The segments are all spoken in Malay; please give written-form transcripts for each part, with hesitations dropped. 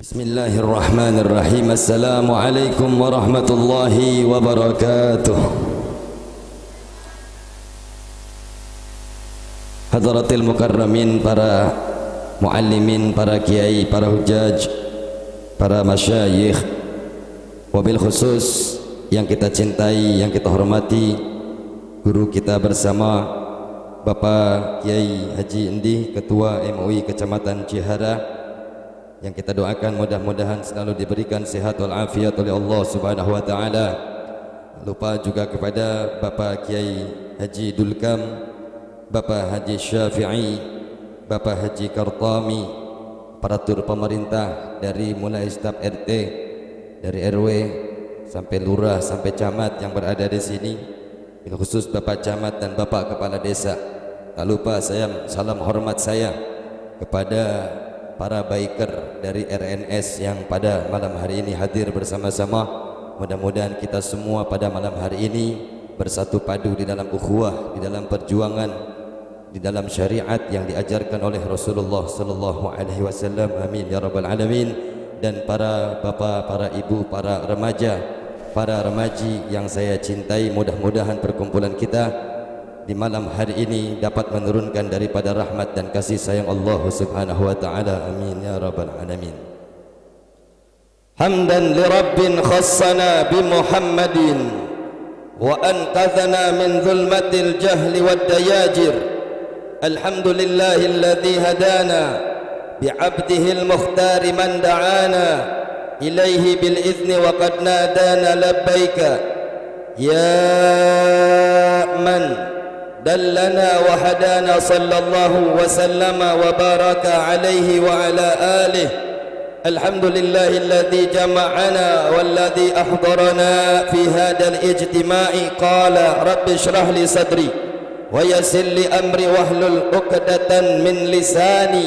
Bismillahirrahmanirrahim. Assalamualaikum warahmatullahi wabarakatuh. Hadratil mukarramin, para muallimin, para kiai, para hujaj, para masyayikh, wabil khusus yang kita cintai, yang kita hormati, guru kita bersama Bapak Kiai Haji Endi, Ketua MUI Kecamatan Cihara, yang kita doakan mudah-mudahan selalu diberikan sehat wal afiat oleh Allah Subhanahu wa taala. Lupa juga kepada Bapak Kiai Haji Dulkam, Bapak Haji Syafi'i, Bapak Haji Kartami, aparatur pemerintah dari mulai staf RT, dari RW sampai lurah sampai camat yang berada di sini, khusus Bapak Camat dan Bapak Kepala Desa. Tak lupa saya salam hormat saya kepada para biker dari RNS yang pada malam hari ini hadir bersama-sama. Mudah-mudahan kita semua pada malam hari ini bersatu padu di dalam ukhuwah, di dalam perjuangan, di dalam syariat yang diajarkan oleh Rasulullah sallallahu alaihi wasallam. Amin ya rabbal alamin. Dan para bapak, para ibu, para remaja, para remaji yang saya cintai, mudah-mudahan perkumpulan kita di malam hari ini dapat menurunkan daripada rahmat dan kasih sayang Allah Subhanahu wa taala. Amin ya rabbal alamin. Hamdan li rabbin khassana bi Muhammadin wa anqadhana min zulmatil jahli wad dayajir. Alhamdulillahilladzi hadana bi 'abdihi al-mukhtar man da'ana ilaihi bil izni wa qad nadana labbaika ya man دلنا وهدانا صلى الله وسلم وبارك عليه وعلى آله. الحمد لله الذي جمعنا والذي أحضرنا في هذا الاجتماع. قال رب اشرح لي صدري ويسر لي أمري واحلل عقدة من لساني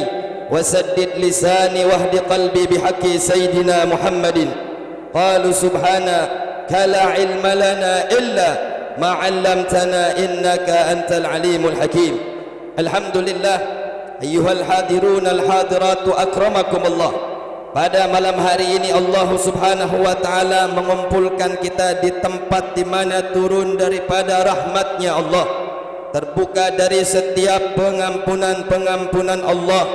وسدد لساني واهد قلبي بحق سيدنا محمد. قالوا سبحانك لا علم لنا إلا ma 'allamtana innaka antal alimul hakim. Alhamdulillah ayyuhal hadirun al hadiratu akramakumullah. Pada malam hari ini Allah Subhanahu wa taala mengumpulkan kita di tempat di mana turun daripada rahmatnya Allah, terbuka dari setiap pengampunan Allah,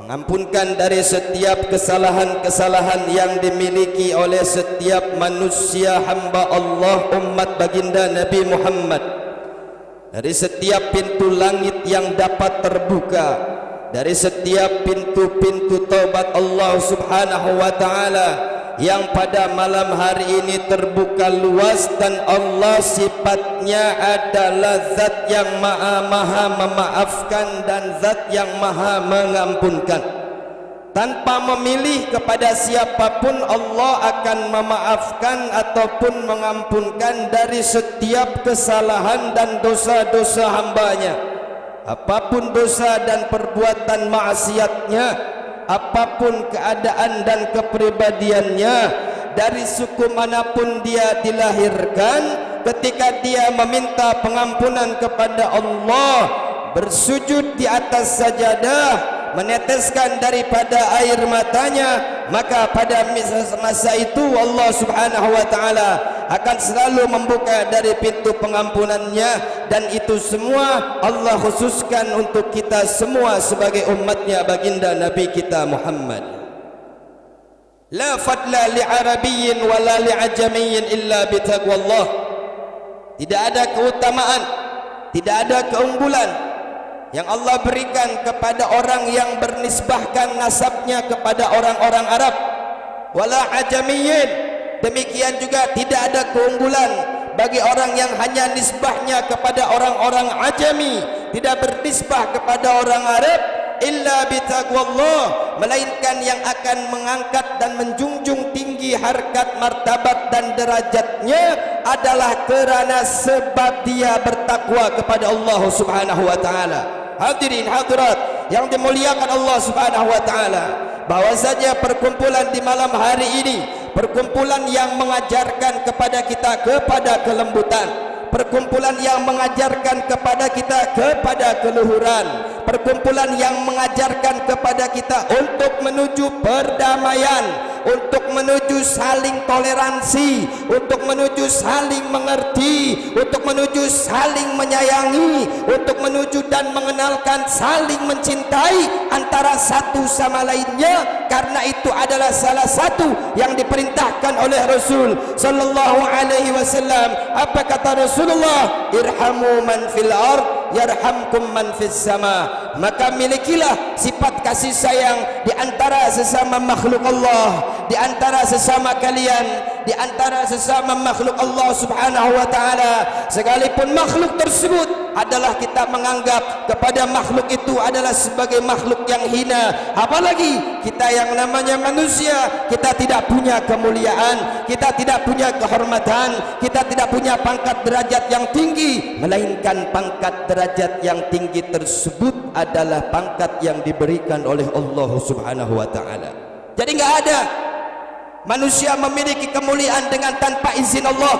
mengampunkan dari setiap kesalahan-kesalahan yang dimiliki oleh setiap manusia hamba Allah, umat baginda Nabi Muhammad. Dari setiap pintu langit yang dapat terbuka, dari setiap pintu-pintu taubat Allah Subhanahu wa taala yang pada malam hari ini terbuka luas. Dan Allah sifatnya adalah zat yang maha memaafkan dan zat yang maha mengampunkan. Tanpa memilih kepada siapapun Allah akan memaafkan ataupun mengampunkan dari setiap kesalahan dan dosa-dosa hambanya. Apapun dosa dan perbuatan maksiatnya, apapun keadaan dan kepribadiannya, dari suku manapun dia dilahirkan, ketika dia meminta pengampunan kepada Allah, bersujud di atas sajadah, meneteskan daripada air matanya, maka pada masa itu Allah Subhanahu wa taala akan selalu membuka dari pintu pengampunannya. Dan itu semua Allah khususkan untuk kita semua sebagai umatnya baginda Nabi kita Muhammad. La fadla li arabiyyin wala li ajamiyyin illa bitaqwallah. Tidak ada keutamaan, tidak ada keunggulan yang Allah berikan kepada orang yang bernisbahkan nasabnya kepada orang-orang Arab, wala ajamiyyin. Demikian juga tidak ada keunggulan bagi orang yang hanya nisbahnya kepada orang-orang ajami, tidak bernisbah kepada orang Arab, illa bitaqwallah, melainkan yang akan mengangkat dan menjunjung tinggi harkat, martabat dan derajatnya adalah kerana sebab dia bertakwa kepada Allah Subhanahu wa taala. Hadirin hadirat yang dimuliakan Allah Subhanahu wa taala, bahwasanya perkumpulan di malam hari ini perkumpulan yang mengajarkan kepada kita kepada kelembutan, perkumpulan yang mengajarkan kepada kita kepada keluhuran, perkumpulan yang mengajarkan kepada kita untuk menuju perdamaian, untuk menuju saling toleransi, untuk menuju saling mengerti, untuk menuju saling menyayangi, untuk menuju dan mengenalkan saling mencintai antara satu sama lainnya, karena itu adalah salah satu yang diperintahkan oleh Rasul sallallahu alaihi wasallam. Apa kata Rasulullah? Irhamu man fil ard yarhamkum man fis sama. Maka milikilah sifat kasih sayang di antara sesama makhluk Allah, di antara sesama kalian, di antara sesama makhluk Allah Subhanahu wa taala, sekalipun makhluk tersebut adalah kita menganggap kepada makhluk itu adalah sebagai makhluk yang hina, apalagi kita yang namanya manusia. Kita tidak punya kemuliaan, kita tidak punya kehormatan, kita tidak punya pangkat derajat yang tinggi, melainkan pangkat derajat yang tinggi tersebut adalah pangkat yang diberikan oleh Allah Subhanahu wa taala. Jadi enggak ada manusia memiliki kemuliaan dengan tanpa izin Allah.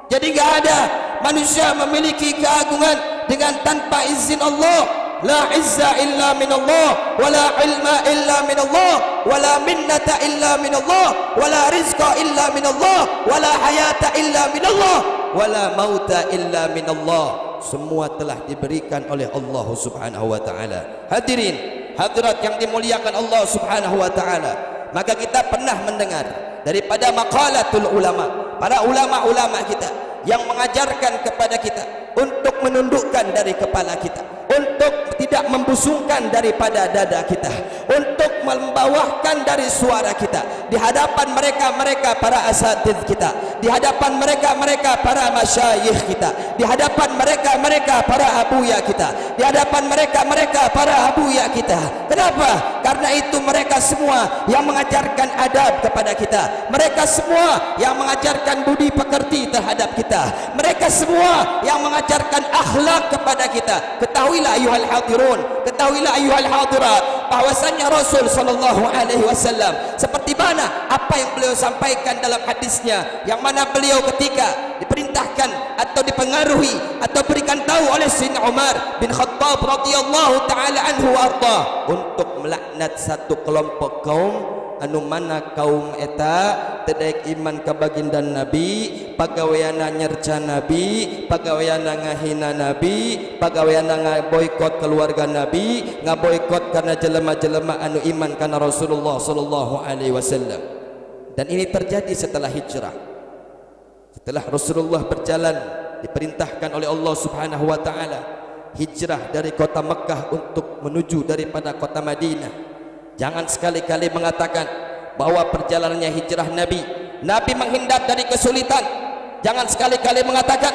Jadi enggak ada manusia memiliki keagungan dengan tanpa izin Allah. La izza illa min Allah, wala ilma illa min Allah, wala minnata illa min Allah, wala rizqa illa min Allah, wala hayata illa min Allah, wala mauta illa min Allah. Semua telah diberikan oleh Allah Subhanahu wa taala. Hadirin, hadirat yang dimuliakan Allah Subhanahu wa taala, maka kita pernah mendengar daripada maqalatul ulama, para ulama-ulama kita yang mengajarkan kepada kita untuk menundukkan dari kepala kita, untuk tidak membusungkan daripada dada kita, untuk membawahkan dari suara kita di hadapan mereka-mereka para asatidz kita, di hadapan mereka-mereka para masyayikh kita, di hadapan mereka-mereka para abuya kita, di hadapan mereka-mereka para abuya kita. Kenapa? Karena itu mereka semua yang mengajarkan adab kepada kita, mereka semua yang mengajarkan budi pekerti terhadap kita, mereka semua yang mengajarkan akhlak kepada kita. Ketahuilah ayuhal hadirun, ketahuilah ayuhal hadirat, bahwasanya Rasul sallallahu alaihi wasallam seperti mana apa yang beliau sampaikan dalam hadisnya, yang mana beliau ketika diperintahkan atau dipengaruhi atau berikan tahu oleh Sayyidina Umar bin Khattab radhiyallahu taala anhu arda untuk melaknat satu kelompok kaum anu mana kaum eta tedaek iman ka baginda Nabi, pagaweana nyerca Nabi, pagaweana ngahina Nabi, pagaweana ngaboikot keluarga Nabi, ngaboikot karena jelema-jelema anu iman kana Rasulullah sallallahu alaihi wasallam. Dan ini terjadi setelah hijrah, setelah Rasulullah berjalan diperintahkan oleh Allah Subhanahu wa taala hijrah dari kota Mekah untuk menuju daripada kota Madinah. Jangan sekali-kali mengatakan bahwa perjalanannya hijrah Nabi menghindar dari kesulitan. Jangan sekali-kali mengatakan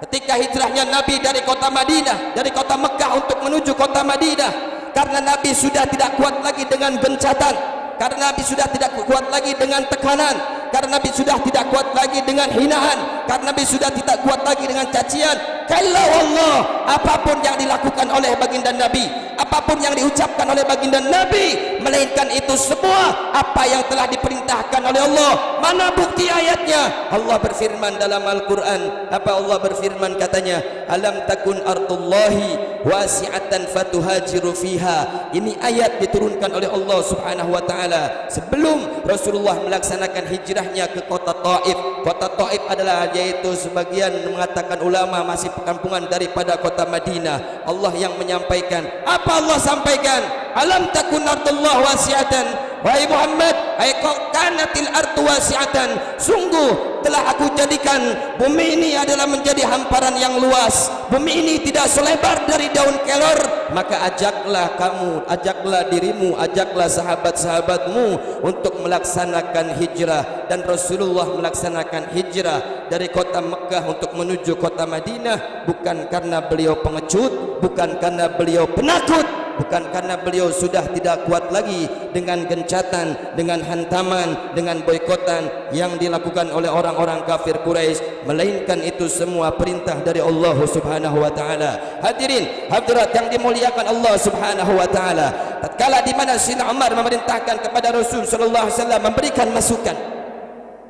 ketika hijrahnya Nabi dari kota Madinah, dari kota Mekah untuk menuju kota Madinah, karena Nabi sudah tidak kuat lagi dengan gencatan, karena Nabi sudah tidak kuat lagi dengan tekanan, karena Nabi sudah tidak kuat lagi dengan hinaan, karena Nabi sudah tidak kuat lagi dengan cacian. Kalla wallah, apapun yang dilakukan oleh baginda Nabi, apapun yang diucapkan oleh baginda Nabi, melainkan itu semua apa yang telah diperintahkan oleh Allah. Mana bukti ayatnya? Allah berfirman dalam Al-Quran. Apa Allah berfirman? Katanya, alam takun ardullahi wasi'atan fatuhajiru fiha. Ini ayat diturunkan oleh Allah Subhanahu wa taala sebelum Rasulullah melaksanakan hijrahnya ke kota Taif. Kota Taif adalah, yaitu sebagian mengatakan ulama, masih perkampungan daripada kota Madinah. Allah yang menyampaikan. Apa Allah sampaikan? Alam takun ardullah wasi'atan. Wahai Muhammad, ai kanatil ardu wasi'atan, sungguh telah aku jadikan bumi ini adalah menjadi hamparan yang luas. Bumi ini tidak selebar dari daun kelor. Maka ajaklah kamu, ajaklah dirimu, ajaklah sahabat-sahabatmu untuk melaksanakan hijrah. Dan Rasulullah melaksanakan hijrah dari kota Mekah untuk menuju kota Madinah bukan karena beliau pengecut, bukan karena beliau penakut, bukan karena beliau sudah tidak kuat lagi dengan gencatan, dengan hantaman, dengan boikotan yang dilakukan oleh orang-orang kafir Quraisy, melainkan itu semua perintah dari Allah Subhanahu wa taala. Hadirin, hadirat yang dimuliakan Allah Subhanahu wa taala, tatkala di mana Sayyidina Umar memerintahkan kepada Rasul sallallahu alaihi wasallam memberikan masukan,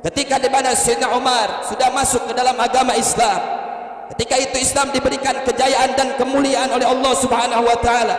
ketika di mana Sayyidina Umar sudah masuk ke dalam agama Islam, Ketika itu Islam diberikan kejayaan dan kemuliaan oleh Allah Subhanahu wa taala,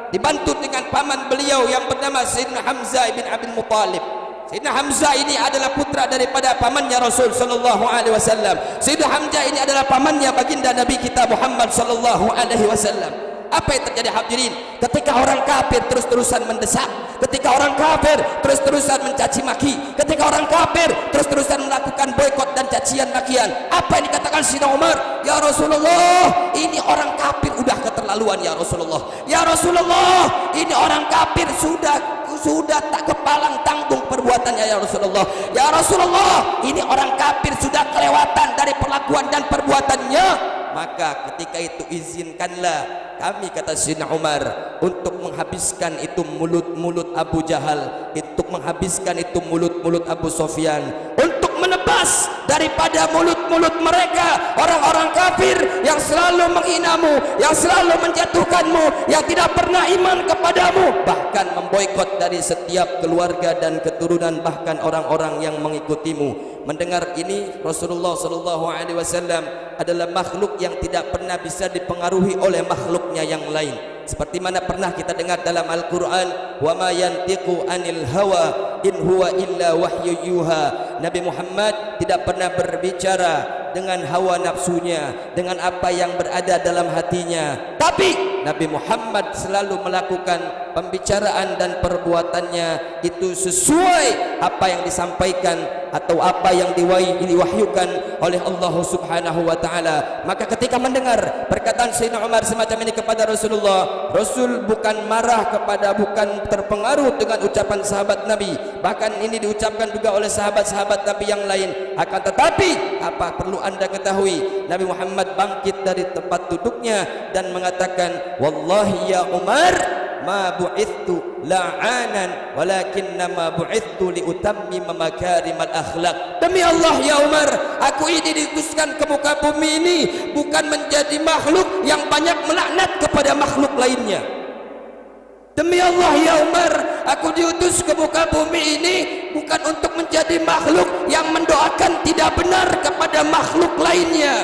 dibantu dengan paman beliau yang bernama Sayyidina Hamzah bin Abdul Muttalib. Sayyidina Hamzah ini adalah putra daripada pamannya Rasul sallallahu alaihi wasallam. Sayyidina Hamzah ini adalah pamannya baginda Nabi kita Muhammad sallallahu alaihi wasallam. Apa yang terjadi hadirin? Ketika orang kafir terus-terusan mendesak, ketika orang kafir terus-terusan mencaci maki, ketika orang kafir terus-terusan melakukan boikot dan cacian makian, apa yang dikatakan Sayyidina Umar? Ya Rasulullah, ini orang kafir udah keterlaluan ya Rasulullah. Ya Rasulullah, ini orang kafir sudah tak kepalang tanggung perbuatannya ya Rasulullah. Ya Rasulullah, ini orang kafir sudah kelewatan dari perlakuan dan perbuatannya. Maka ketika itu izinkanlah kami, kata Sayyidina Umar, untuk menghabiskan itu mulut-mulut Abu Jahal, untuk menghabiskan itu mulut-mulut Abu Sofyan, untuk menebas daripada mulut-mulut mereka orang-orang kafir yang selalu menghinamu, yang selalu menjatuhkanmu, yang tidak pernah iman kepadamu, bahkan memboikot dari setiap keluarga dan keturunan, bahkan orang-orang yang mengikutimu. Mendengar ini, Rasulullah sallallahu alaihi wasallam adalah makhluk yang tidak pernah bisa dipengaruhi oleh makhluknya yang lain. Seperti mana pernah kita dengar dalam Al-Quran, wa ma yantiqu anil hawa in huwa illa wahyu yuha. Nabi Muhammad tidak pernah berbicara dengan hawa nafsunya, dengan apa yang berada dalam hatinya, tapi Nabi Muhammad selalu melakukan pembicaraan dan perbuatannya itu sesuai apa yang disampaikan atau apa yang diwahyukan oleh Allah Subhanahu wa taala. Maka ketika mendengar perkataan Sayyidina Umar semacam ini kepada Rasulullah, Rasul bukan marah bukan terpengaruh dengan ucapan sahabat Nabi, bahkan ini diucapkan juga oleh sahabat-sahabat Nabi yang lain. Akan tetapi apa perlu anda ketahui, Nabi Muhammad bangkit dari tempat duduknya dan mengatakan, wallahi ya Umar, ma bu'ithtu la'anan walakinnama bu'ithtu liutammima makarimal akhlak. Demi Allah ya Umar, aku ini diutuskan ke muka bumi ini bukan menjadi makhluk yang banyak melaknat kepada makhluk lainnya. Demi Allah ya Umar, aku diutus ke muka bumi ini bukan untuk menjadi makhluk yang mendoakan tidak benar kepada makhluk lainnya.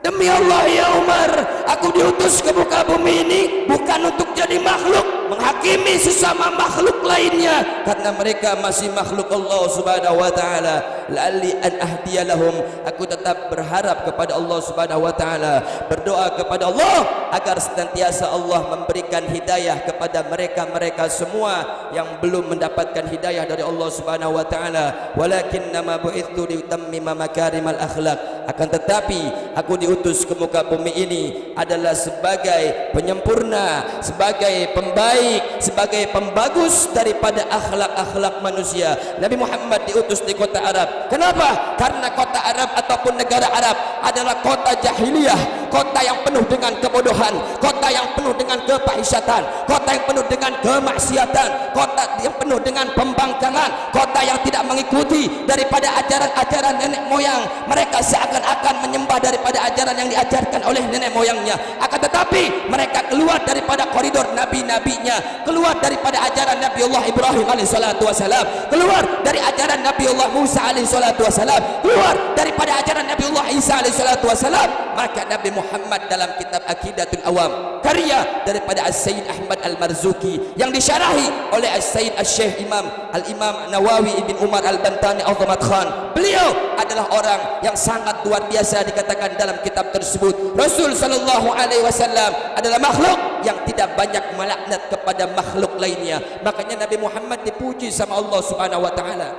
Demi Allah ya Umar, aku diutus ke muka bumi ini bukan untuk jadi makhluk menghakimi sesama makhluk lainnya, karena mereka masih makhluk Allah Subhanahu wa taala. La'alli an ahdiya lahum, aku tetap berharap kepada Allah Subhanahu wa taala, berdoa kepada Allah agar senantiasa Allah memberikan hidayah kepada mereka-mereka semua yang belum mendapatkan hidayah dari Allah Subhanahu wa taala. Walakinnama bu'ithtu liutammima makarimal akhlak. Akan tetapi aku diutus ke muka bumi ini adalah sebagai penyempurna, sebagai pembaik, sebagai pembagus daripada akhlak-akhlak manusia. Nabi Muhammad diutus di kota Arab. Kenapa? Karena kota Arab ataupun negara Arab adalah kota jahiliyah, kota yang penuh dengan kebodohan, kota yang penuh dengan kepahisatan, kota yang penuh dengan kemaksiatan, kota yang penuh dengan pembangkangan, kota yang tidak mengikuti daripada ajaran-ajaran nenek moyang. Mereka seakan-akan menyembah daripada ajaran yang diajarkan oleh nenek moyangnya. Akan tetapi mereka keluar daripada koridor nabi-nabinya, keluar daripada ajaran Nabi Allah Ibrahim alaihissalatu wassalam, keluar dari ajaran Nabi Allah Musa alaihissalatu wassalam, keluar daripada ajaran Nabi Allah Isa alaihissalatu wassalam. Maka Nabi Muhammad dalam kitab Aqidatul Awam, karya daripada As-Sayyid Ahmad Al-Marzuki yang disyarahi oleh As-Sayyid Al-Syekh Al-Imam Nawawi Ibn Umar Al-Bantani Al-Zamat Khan, beliau adalah orang yang sangat luar biasa. Dikatakan dalam kitab tersebut, Rasul sallallahu alaihi wasallam adalah makhluk yang tidak banyak melaknat kepada makhluk lainnya. Makanya Nabi Muhammad dipuji sama Allah Subhanahu wa taala.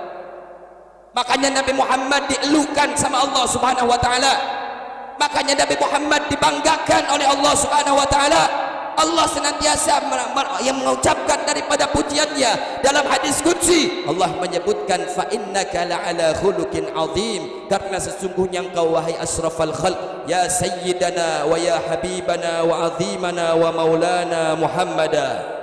Makanya Nabi Muhammad dielukan sama Allah Subhanahu wa taala. Makanya Nabi Muhammad dibanggakan oleh Allah Subhanahu wa taala. Allah senantiasa yang mengucapkan daripada pujiannya dalam hadis qudsi. Allah menyebutkan fa innaka la'ala khuluqin azim, karena sesungguhnya engkau wahai asrafal khalq, ya sayyidana wa ya habibana wa azimana wa maulana Muhammada.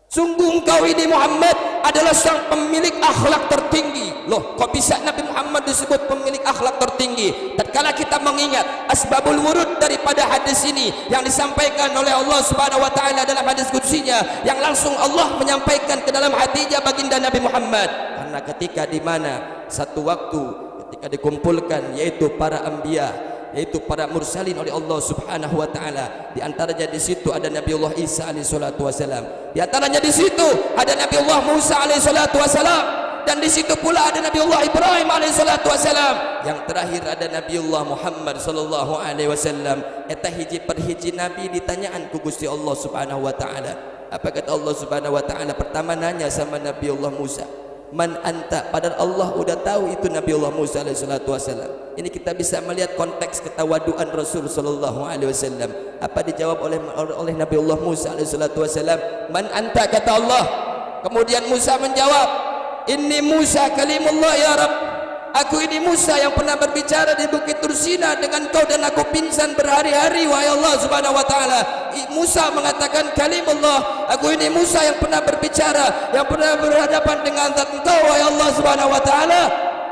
Sungguh engkau ini Muhammad adalah sang pemilik akhlak tertinggi. Loh, kok bisa Nabi Muhammad disebut pemilik akhlak tertinggi? Tatkala kita mengingat asbabul wurud daripada hadis ini yang disampaikan oleh Allah Subhanahu wa taala dalam hadis qudsiynya, yang langsung Allah menyampaikan ke dalam hatinya baginda Nabi Muhammad. Karena ketika di mana satu waktu ketika dikumpulkan, yaitu para anbiya, yaitu para mursalin oleh Allah Subhanahu wa taala. Di antaranya di situ ada Nabiullah Isa alaihi salatu wasalam. Di antaranya di situ ada Nabiullah Musa alaihi salatu wasalam, dan di situ pula ada Nabiullah Ibrahim alaihi salatu wasalam. Yang terakhir ada Nabiullah Muhammad sallallahu alaihi wasallam. Eta hiji per hiji nabi ditanyaan ku Gusti Allah Subhanahu wa taala. Apa kata Allah Subhanahu wa taala? Pertama nanya sama Nabiullah Musa, man anta? Padahal Allah udah tahu itu Nabiullah Musa alaihi salatu wasallam. Ini kita bisa melihat konteks ketawaduan Rasul sallallahu alaihi wasallam. Apa dijawab oleh Nabiullah Musa alaihi salatu wasallam? Man anta, kata Allah. Kemudian Musa menjawab, inni Musa kalimullah ya Rabb. Aku ini Musa yang pernah berbicara di Bukit Tursina dengan kau dan aku pingsan berhari-hari, wahai Allah Subhanahu wa taala. Musa mengatakan kalimullah, aku ini Musa yang pernah berbicara, yang pernah berhadapan dengan zat engkau, wahai Allah Subhanahu wa taala.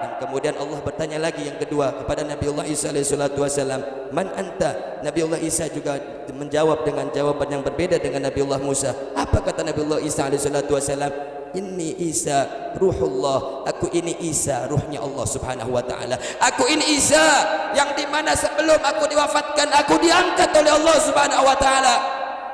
Dan kemudian Allah bertanya lagi yang kedua kepada Nabiullah Isa alaihi salatu wasallam, man anta? Nabiullah Isa juga menjawab dengan jawaban yang berbeda dengan Nabiullah Musa. Apa kata Nabiullah Isa alaihi salatu wasallam? Inni Isa ruhullah, aku ini Isa ruhnya Allah Subhanahu wa taala. Aku ini Isa yang dimana sebelum aku diwafatkan aku diangkat oleh Allah Subhanahu wa taala.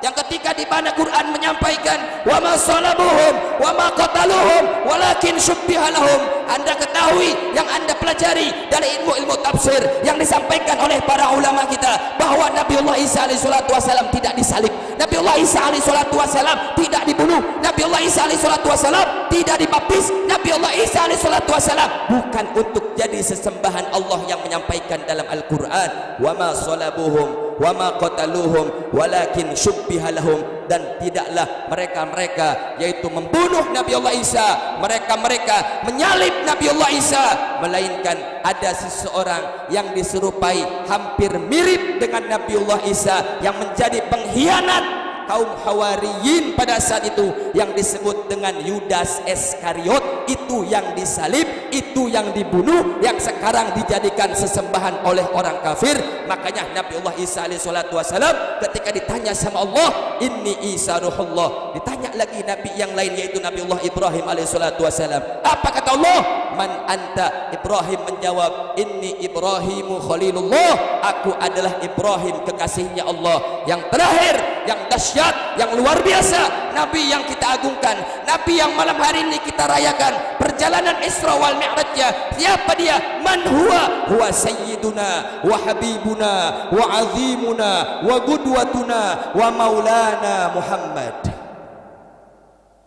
Yang ketika di mana Quran menyampaikan wa ma salabuhum wa ma qataluhum walakin syubbiha lahum. Anda ketahui, yang Anda pelajari dari ilmu-ilmu tafsir yang disampaikan oleh para ulama kita, bahwa Nabiullah Isa alaihi salatu wasallam tidak disalib, Nabiullah Isa alaihi salatu wasallam tidak dibunuh, Nabiullah Isa alaihi salatu wasallam tidak dibaptis. Nabiullah Isa alaihi salatu wasallam bukan untuk jadi sesembahan. Allah yang menyampaikan dalam Al-Qur'an, wa ma salabuhum wa ma qataluhum walakin syubbiha lahum. Dan tidaklah mereka-mereka yaitu membunuh Nabiullah Isa, mereka-mereka menyalib Nabiullah Isa, melainkan ada seseorang yang diserupai hampir mirip dengan Nabiullah Isa yang menjadi pengkhianat kaum Hawariyin pada saat itu, yang disebut dengan Yudas Iskariot. Itu yang disalib, itu yang dibunuh, yang sekarang dijadikan sesembahan oleh orang kafir. Makanya Nabiullah Isa alaihi salatu wasalam ketika ditanya sama Allah, inni Isa ruhullah, ditanya lagi nabi yang lain yaitu Nabiullah Ibrahim alaihi salatu wasalam. Apa kata Allah? Man anta? Ibrahim menjawab, inni Ibrahimu khalilullah, aku adalah Ibrahim kekasihnya Allah. Yang terakhir, yang dahsyat, yang luar biasa, nabi yang kita agungkan, nabi yang malam hari ini kita rayakan perjalanan Isra wal Mi'rajnya. Siapa dia? Man huwa? Huwa sayyiduna wa habibuna wa azimuna wa qudwatuna wa maulana Muhammad.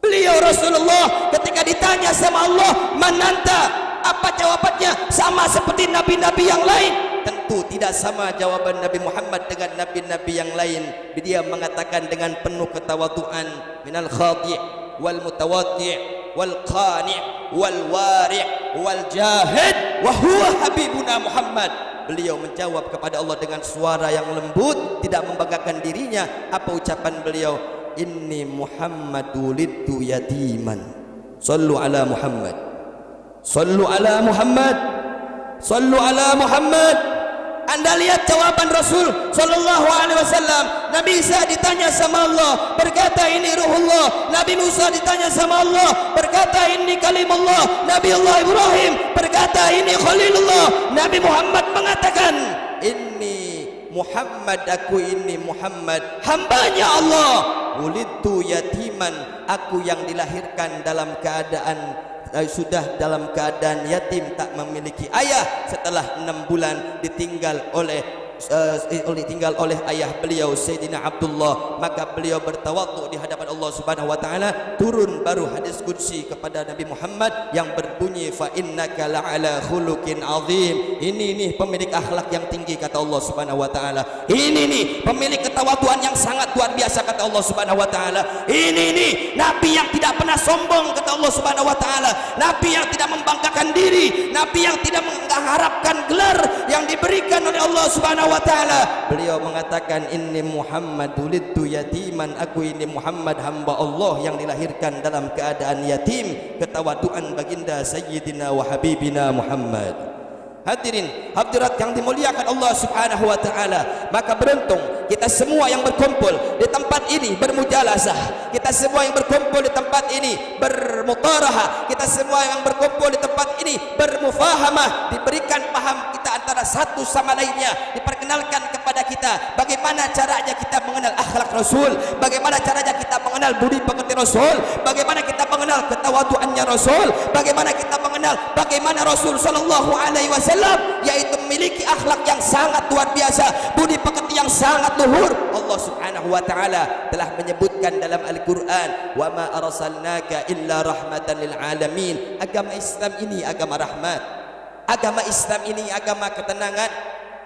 Beliau Rasulullah ketika ditanya sama Allah, man anta? Apa jawabannya? Sama seperti nabi-nabi yang lain? Tentu tidak sama jawaban Nabi Muhammad dengan nabi-nabi yang lain. Dia mengatakan dengan penuh ketawaduan, minal khadi' wal mutawaddi' wal qani' wal wari' wal jahid wa huwa habibuna Muhammad. Beliau menjawab kepada Allah dengan suara yang lembut, tidak membanggakan dirinya. Apa ucapan beliau? Inni Muhammadulidtu yatiman. Sallu ala Muhammad, sallu ala Muhammad, sallu ala Muhammad. Anda lihat jawaban Rasul sallallahu alaihi wasallam. Nabi Isa ditanya sama Allah, berkata ini ruhullah. Nabi Musa ditanya sama Allah, berkata ini kalimullah. Nabi Allah Ibrahim berkata ini khalilullah. Nabi Muhammad mengatakan inni Muhammad, aku ini Muhammad, hambanya Allah. Wulidtu yatiman, aku yang dilahirkan dalam keadaan sudah dalam keadaan yatim, tak memiliki ayah. Setelah 6 bulan ditinggal oleh ayah beliau Sayyidina Abdullah, maka beliau bertawadhu di hadapan Allah Subhanahu wa taala. Turun baru hadis qudsi kepada Nabi Muhammad yang berbunyi fa innaka la'ala khuluqin azim. Ini nih pemilik akhlak yang tinggi kata Allah Subhanahu wa taala. Ini nih pemilik ketawaduan yang sangat luar biasa kata Allah Subhanahu wa taala. Ini nih nabi yang tidak pernah sombong kata Allah Subhanahu wa taala. Nabi yang tidak membanggakan diri, nabi yang tidak mengharapkan gelar yang diberikan oleh Allah Subhanahu wa taala. Beliau mengatakan inni Muhammadulidtu yatiman, aku ini Muhammad hamba Allah yang dilahirkan dalam keadaan yatim. Ketawaduan baginda Sayyidina wa Habibina Muhammad. Hadirin hadirat yang dimuliakan Allah Subhanahu wa taala, maka beruntung kita semua yang berkumpul di tempat ini bermujalasah, kita semua yang berkumpul di tempat ini bermutarahah, kita semua yang berkumpul di tempat ini bermufahamah, diberikan paham kita antara satu sama lainnya, diperkenalkan kepada kita bagaimana caranya kita mengenal akhlak Rasul, bagaimana caranya kita mengenal budi pekerti Rasul, bagaimana kita mengenal ketawaduannya Rasul, bagaimana kita mengenal bagaimana Rasul sallallahu alaihi wasallam yaitu memiliki akhlak yang sangat luar biasa, budi pekerti yang sangat luhur. Allah Subhanahu wa taala telah menyebutkan dalam Al-Qur'an, "Wa ma arsalnaka illa rahmatan lil alamin." Agama Islam ini agama rahmat. Agama Islam ini agama ketenangan.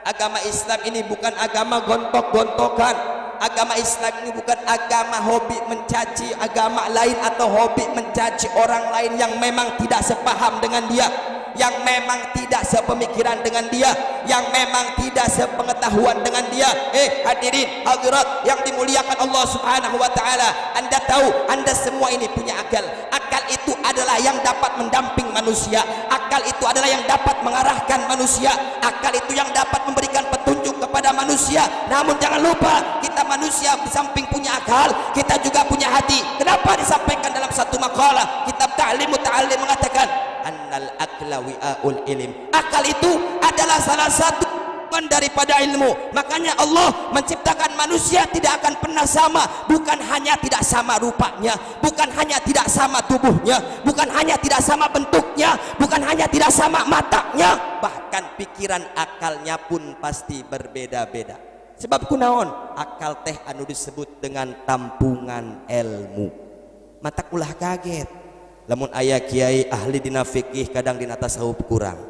Agama Islam ini bukan agama gontok-gontokan. Agama Islam ini bukan agama hobi mencaci agama lain atau hobi mencaci orang lain yang memang tidak sepaham dengan dia, yang memang tidak sepemikiran dengan dia, yang memang tidak sepengetahuan dengan dia. Hadirin hadirat yang dimuliakan Allah Subhanahu wa taala, Anda tahu, Anda semua ini punya akal. Akal itu adalah yang dapat mendamping manusia. Akal itu adalah yang dapat mengarahkan manusia. Akal itu yang dapat memberikan petunjuk kepada manusia. Namun jangan lupa, kita manusia di samping punya akal, kita juga punya hati. Kenapa disampaikan dalam satu makalah kitab Ta'lim Muta'allim mengatakan annal akla wi'aul ilm. Akal itu adalah salah satu daripada ilmu. Makanya Allah menciptakan manusia tidak akan pernah sama. Bukan hanya tidak sama rupanya, bukan hanya tidak sama tubuhnya, bukan hanya tidak sama bentuknya, bukan hanya tidak sama matanya, bahkan pikiran akalnya pun pasti berbeda-beda. Sebab kunaon akal teh anu disebut dengan tampungan ilmu. Mata kulah kaget lamun aya kiai ahli dina fikih kadang dina tasawuf kurang,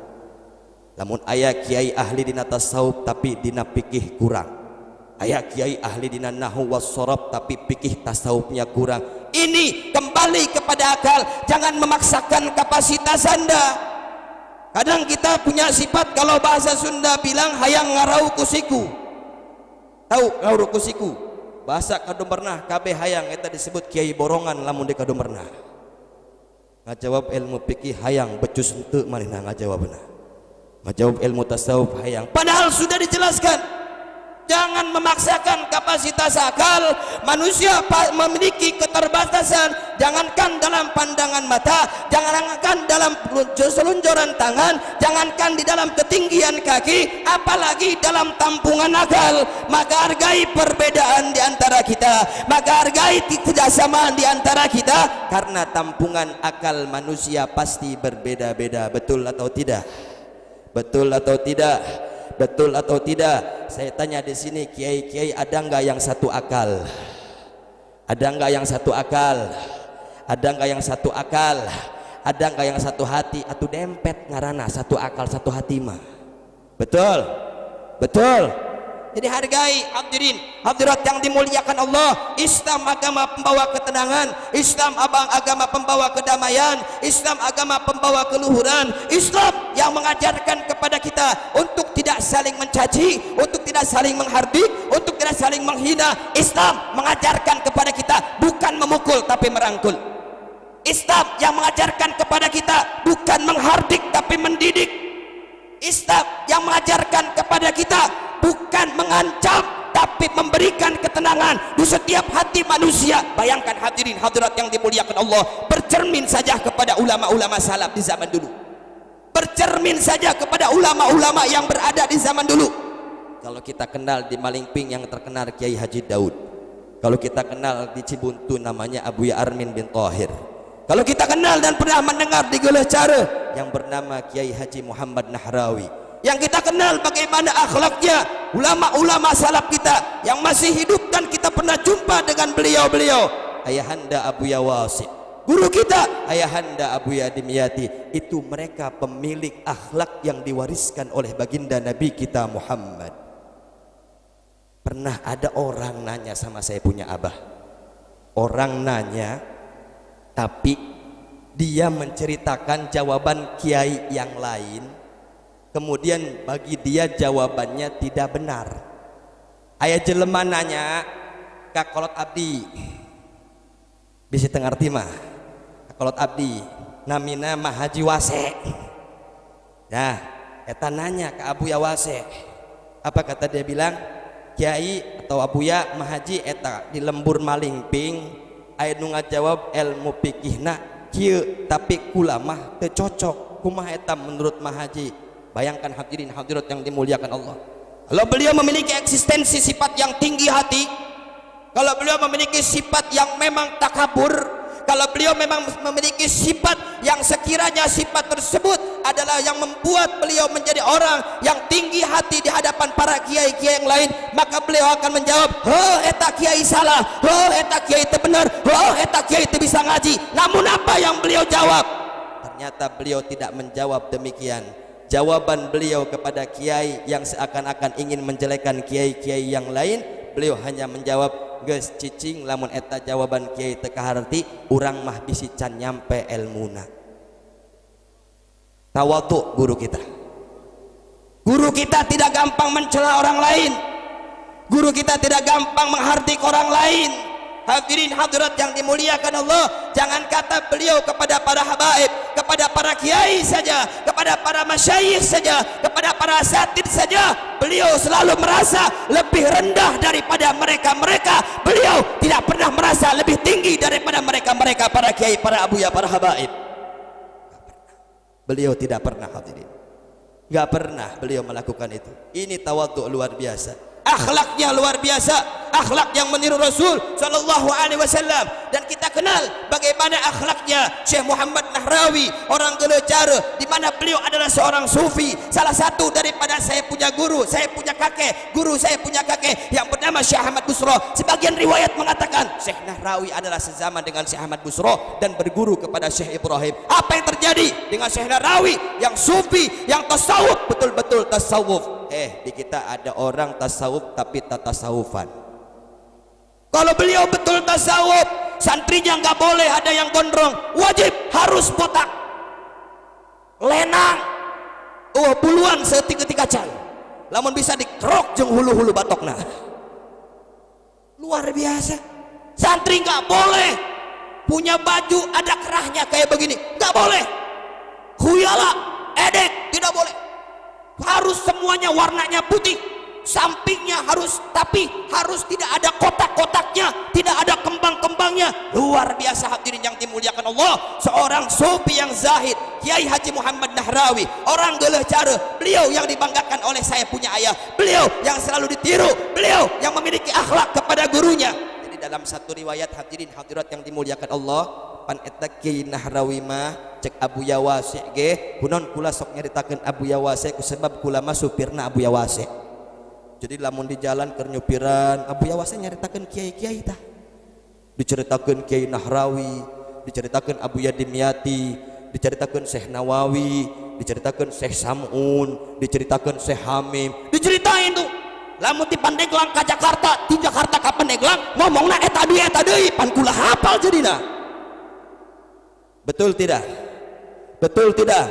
lamun aya kiai ahli dina tasawuf tapi dina fikih kurang, aya kiai ahli dina nahwu was sharaf tapi fikih tasawufnya kurang. Ini kembali kepada akal. Jangan memaksakan kapasitas Anda. Kadang kita punya sifat, kalau bahasa Sunda bilang hayang ngarau kusiku. Tahu ngarau kusiku? Bahasa kadomberna kabeh hayang eta disebut kiai borongan lamun di kadomberna. Ngajawab ilmu fikih hayang becus henteu manehna ngajawabna. Ngajawab ilmu tasawuf hayang. Padahal sudah dijelaskan. Jangan memaksakan kapasitas akal. Manusia memiliki keterbatasan. Jangankan dalam pandangan mata, jangankan dalam seluncuran tangan, jangankan di dalam ketinggian kaki, apalagi dalam tampungan akal. Maka hargai perbedaan di antara kita, maka hargai ketidaksamaan di antara kita, karena tampungan akal manusia pasti berbeda-beda. Betul atau tidak? Betul atau tidak? Betul atau tidak? Saya tanya di sini, kiai-kiai ada nggak yang satu akal? Ada nggak yang satu akal? Ada nggak yang satu akal? Ada nggak yang satu hati? Atau dempet ngarana satu akal satu hati mah? Betul, betul. Jadi hargai hadirin hadirat yang dimuliakan Allah. Islam agama pembawa ketenangan, Islam agama pembawa kedamaian, Islam agama pembawa keluhuran, Islam yang mengajarkan kepada kita untuk tidak saling mencaci, untuk tidak saling menghardik, untuk tidak saling menghina. Islam mengajarkan kepada kita bukan memukul tapi merangkul. Islam yang mengajarkan kepada kita bukan menghardik tapi mendidik. Islam yang mengajarkan kepada kita bukan mengancam tapi memberikan ketenangan di setiap hati manusia. Bayangkan hadirin hadirat yang dimuliakan Allah, bercermin saja kepada ulama-ulama salaf di zaman dulu, bercermin saja kepada ulama-ulama yang berada di zaman dulu. Kalau kita kenal di Malingping yang terkenal Kiai Haji Daud, kalau kita kenal di Cibuntu namanya Abuya Armin bin Thohir, kalau kita kenal dan pernah mendengar di Geleh Care yang bernama Kiai Haji Muhammad Nahrawi, yang kita kenal bagaimana akhlaknya ulama-ulama salaf kita yang masih hidup dan kita pernah jumpa dengan beliau-beliau, Ayahanda Abuya Wasi, guru kita, Ayahanda Abuya Dimyati, itu mereka pemilik akhlak yang diwariskan oleh baginda Nabi kita Muhammad. Pernah ada orang nanya sama saya punya abah, orang nanya tapi dia menceritakan jawaban kiai yang lain, kemudian bagi dia jawabannya tidak benar. Aya jelema nanya ka kolot abdi, bisa tengarti mah kolot abdi namina mah Haji Wase. Nah Eta nanya ke Abuya Wase, apa kata dia bilang, Kiai atau Abuya Mahaji eta di lembur malingping aya nu ngajawab ilmu fikihna kieu tapi kula mah teu cocok. Kumaha eta menurut Mahaji? Bayangkan hadirin hadirat yang dimuliakan Allah, kalau beliau memiliki eksistensi sifat yang tinggi hati, kalau beliau memiliki sifat yang memang takabur, kalau beliau memang memiliki sifat yang sekiranya sifat tersebut adalah yang membuat beliau menjadi orang yang tinggi hati di hadapan para kiai-kiai yang lain, maka beliau akan menjawab, "Oh, eta kiai salah, oh eta kiai itu benar, oh eta kiai itu bisa ngaji." Namun apa yang beliau jawab? Ternyata beliau tidak menjawab demikian. Jawaban beliau kepada kiai yang seakan-akan ingin menjelekkan kiai-kiai yang lain, beliau hanya menjawab, "Geus cicing lamun eta jawaban kiai teu kaharti, urang mah bisi can nyampe ilmuna." Tawadhu guru kita. Guru kita tidak gampang mencela orang lain. Guru kita tidak gampang menghardik orang lain. Hadirin hadirat yang dimuliakan Allah, jangan kata beliau kepada para habaib, kepada para kiai saja, kepada para masyayikh saja, kepada para asatid saja, beliau selalu merasa lebih rendah daripada mereka-mereka. Beliau tidak pernah merasa lebih tinggi daripada mereka-mereka para kiai, para abuya, para habaib. Beliau tidak pernah, hadirin, gak pernah beliau melakukan itu. Ini tawadhu luar biasa. Akhlaknya luar biasa, akhlak yang meniru Rasul sallallahu alaihi wasallam. Dan kita kenal bagaimana akhlaknya Syekh Muhammad Nahrawi, orang Gelecara, di mana beliau adalah seorang sufi, salah satu daripada saya punya guru, saya punya kakek, guru saya punya kakek yang bernama Syekh Ahmad Busro. Sebagian riwayat mengatakan Syekh Nahrawi adalah sezaman dengan Syekh Ahmad Busro dan berguru kepada Syekh Ibrahim. Apa yang terjadi dengan Syekh Nahrawi yang sufi, yang tasawuf, betul-betul tasawuf? Di kita ada orang tasawuf tapi tak tasawufan. Kalau beliau betul tasawuf, santrinya nggak boleh ada yang gondrong, wajib harus botak, lenang, buluan setika-tika cal, lamun bisa dikrok jeung hulu-hulu batokna. Luar biasa. Santri nggak boleh punya baju ada kerahnya kayak begini, nggak boleh. Khuyala, edek, tidak boleh. Harus semuanya warnanya putih, sampingnya harus, tapi harus tidak ada kotak-kotaknya, tidak ada kembang-kembangnya. Luar biasa hadirin yang dimuliakan Allah. Seorang sufi yang zahid, Kiai Haji Muhammad Nahrawi, orang Gelecara, beliau yang dibanggakan oleh saya punya ayah, beliau yang selalu ditiru, beliau yang memiliki akhlak kepada gurunya. Jadi dalam satu riwayat hadirin hadirat yang dimuliakan Allah, pan eta Kiai Nahrawi mah cek Abuya Wase ge, kunon kula sok nyaritakeun Abuya Wase ku sebab kula mah supirna Abuya Wase. Jadi lamun di jalan keur nyupiran, Abuya Wase nyaritakeun kiai-kiai tah. Diceritakeun Kiai Nahrawi, diceritakeun Abuya Dimyati, diceritakeun Syekh Nawawi, diceritakeun Syekh Samun, diceritakeun Syekh Hamim, diceritain tuh. Lamun di Pandeglang ka Jakarta, di Jakarta ka Pandeglang ngomongna eta deui pan kula hafal jadina. Betul tidak? Betul tidak?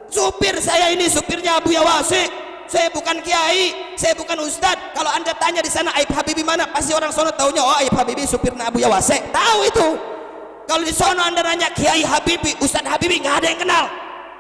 Supir saya ini supirnya Abuya Wase. Saya bukan kiai, saya bukan ustad. Kalau anda tanya di sana Aib Habibi mana, pasti orang sono taunya oh Aib Habibi supirnya Abuya Wase. Tahu itu. Kalau di sono anda nanya Kiai Habibi, Ustad Habibi, nggak ada yang kenal.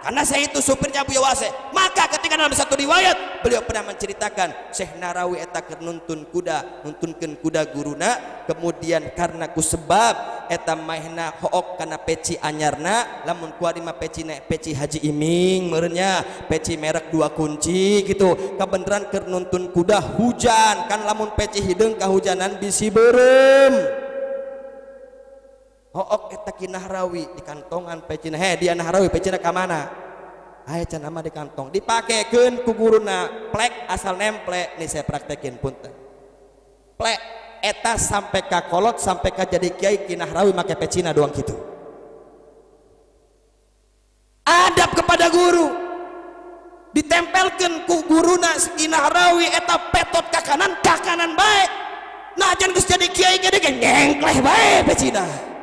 Karena saya itu supirnya Abuya Wase. Maka ketika dalam satu riwayat beliau pernah menceritakan Syekh Nahrawi eta keur nuntun kuda, nuntunkeun kuda guruna, kemudian karena ku sebab eta maehna hook kana peci anyarna, lamun kuari mah peci Haji Iming meureunnya, peci merek 2 kunci gitu. Kabeneran keur nuntun kuda hujan, kan lamun peci hideung kahujanan bisi beureum. Hook eta Ki Nahrawi di kantongan pecina. Dia Nahrawi pecina ka mana? Aya can ama di kantong. Dipakekeun ku guruna, plek asal nemple. Nih saya praktekin punten. Plek eta sampai ka kolot, sampai ka jadi kiai Ki Nahrawi make pecina doang gitu. Adab kepada guru. Ditempelkeun ku guruna Ki Nahrawi eta petot ka kanan bae. Nah jangan geus jadi kiai gede ngengkleh bae pecina.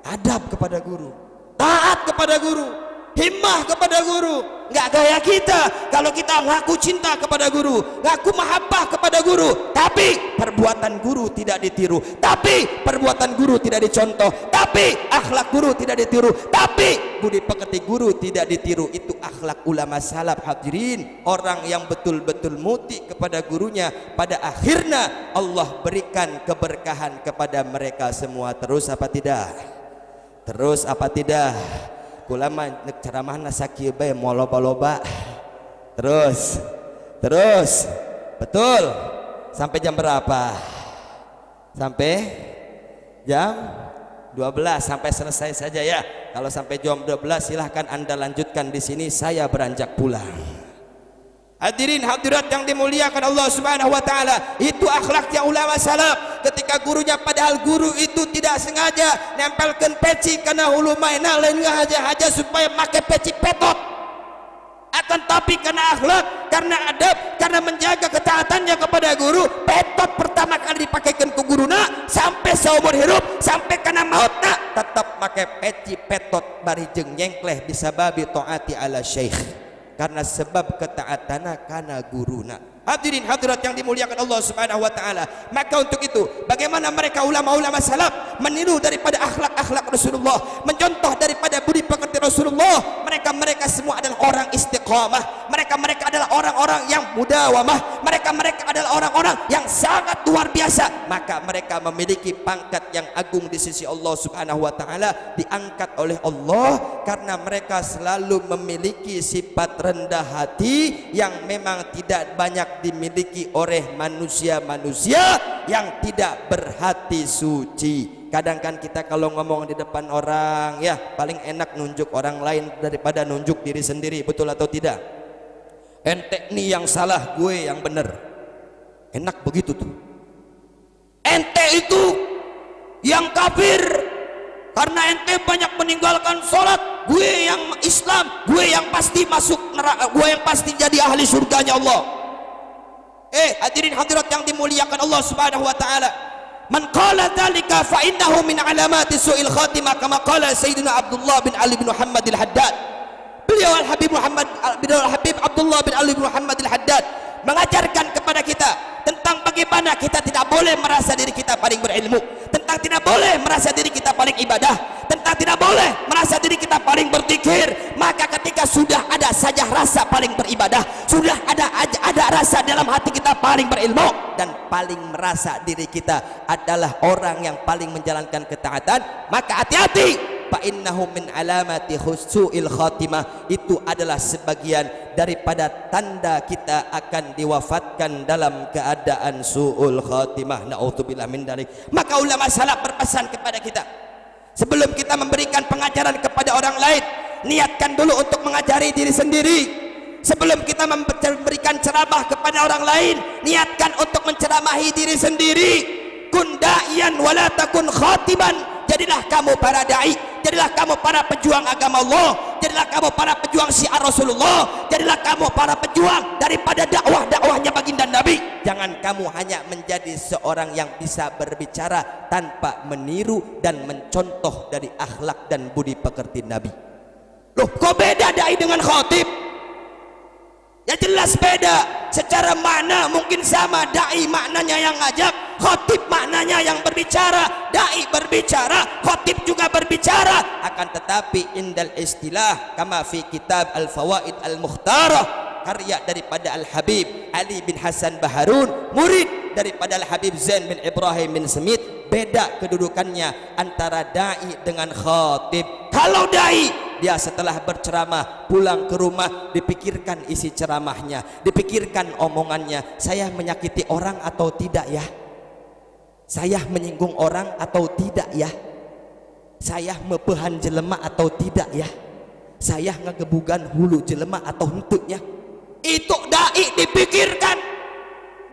Adab kepada guru, taat kepada guru. himmah kepada guru. Nggak gaya kita. Kalau kita ngaku cinta kepada guru, ngaku mahabbah kepada guru, tapi perbuatan guru tidak ditiru, tapi perbuatan guru tidak dicontoh, tapi akhlak guru tidak ditiru, tapi budi pekerti guru tidak ditiru. Itu akhlak ulama salaf hadirin. Orang yang betul-betul muti kepada gurunya, pada akhirnya Allah berikan keberkahan kepada mereka semua. Terus apa tidak? Terus apa tidak? Ulama ceramah nasaki bae mau loba-loba. Terus betul. Sampai jam berapa? Sampai jam 12, sampai selesai saja ya. Kalau sampai jam 12 silahkan Anda lanjutkan di sini, saya beranjak pulang. Hadirin hadirat yang dimuliakan Allah Subhanahu wa taala, itu akhlaknya ulama salaf. Ketika gurunya, padahal guru itu tidak sengaja nempelkan peci karena hulu mainan lain haja-haja supaya pakai peci petot. Akan tapi karena akhlak, karena adab, karena menjaga ketaatannya kepada guru, petot pertama kali dipakaikan ke guruna sampai seumur hidup, sampai kena mautna tetap pakai peci petot bari jeung nyengkleh bisa babi taati ala syekh. Karena sebab ketaatana karena guruna. Hadirin hadirat yang dimuliakan Allah Subhanahu wa taala. Maka untuk itu, bagaimana mereka ulama-ulama salaf meniru daripada akhlak-akhlak Rasulullah, mencontoh daripada budi pekerti Rasulullah. Mereka semua adalah orang istiqamah. Mereka adalah orang-orang yang mudawamah. Mereka adalah orang-orang yang sangat luar biasa. Maka mereka memiliki pangkat yang agung di sisi Allah Subhanahu wa taala, diangkat oleh Allah karena mereka selalu memiliki sifat rendah hati yang memang tidak banyak dimiliki oleh manusia-manusia yang tidak berhati suci. Kadang kan kita kalau ngomong di depan orang, ya paling enak nunjuk orang lain daripada nunjuk diri sendiri, betul atau tidak? Ente nih yang salah, gue yang bener. Enak begitu tuh. Ente itu yang kafir karena ente banyak meninggalkan sholat, gue yang Islam, gue yang pasti masuk neraka, gue yang pasti jadi ahli surganya Allah. Hadirin hadirat yang dimuliakan Allah Subhanahu wa taala, man qala dzalika fa innahu min alamati su'il khatimah, kama qala Sayyidina Abdullah bin Ali bin Muhammad al-Haddad. Beliau Al-Habib Abdullah bin Ali bin Muhammad al-Haddad mengajarkan kepada kita tentang bagaimana kita tidak boleh merasa diri kita paling berilmu, tentang tidak boleh merasa diri kita paling ibadah, tentang tidak boleh merasa diri kita paling berzikir. Maka ketika sudah ada saja rasa paling beribadah, sudah ada rasa dalam hati kita paling berilmu, dan paling merasa diri kita adalah orang yang paling menjalankan ketaatan, maka hati-hati. Fa innahu min alamati hussu'il khatimah, itu adalah sebagian daripada tanda kita akan diwafatkan dalam keadaan su'ul khatimah. Na'udzubillah min dzalik. Maka ulama salaf berpesan kepada kita, sebelum kita memberikan pengajaran kepada orang lain, niatkan dulu untuk mengajari diri sendiri. Sebelum kita memberikan ceramah kepada orang lain, niatkan untuk menceramahi diri sendiri. Kun da'iyan wala takun khatiban. Jadilah kamu para da'i, jadilah kamu para pejuang agama Allah, jadilah kamu para pejuang syiar Rasulullah, jadilah kamu para pejuang daripada dakwah-dakwahnya baginda Nabi. Jangan kamu hanya menjadi seorang yang bisa berbicara tanpa meniru dan mencontoh dari akhlak dan budi pekerti Nabi. Loh, kok beda da'i dengan khatib? Ya jelas beda. Secara makna mungkin sama, da'i maknanya yang ngajak, khatib maknanya yang berbicara. Da'i berbicara, khatib juga berbicara. Akan tetapi indal istilah, kama fi kitab Al-Fawaid Al-Mukhtarah, karya daripada Al-Habib Ali bin Hasan Baharun, murid daripada Al-Habib Zain bin Ibrahim bin Smith, beda kedudukannya antara da'i dengan khatib. Kalau da'i, dia setelah berceramah pulang ke rumah dipikirkan isi ceramahnya, dipikirkan omongannya. Saya menyakiti orang atau tidak ya? Saya menyinggung orang atau tidak ya? Saya mepehan jelema atau tidak ya? Saya ngegebugan hulu jelema atau hentutnya? Itu da'i dipikirkan.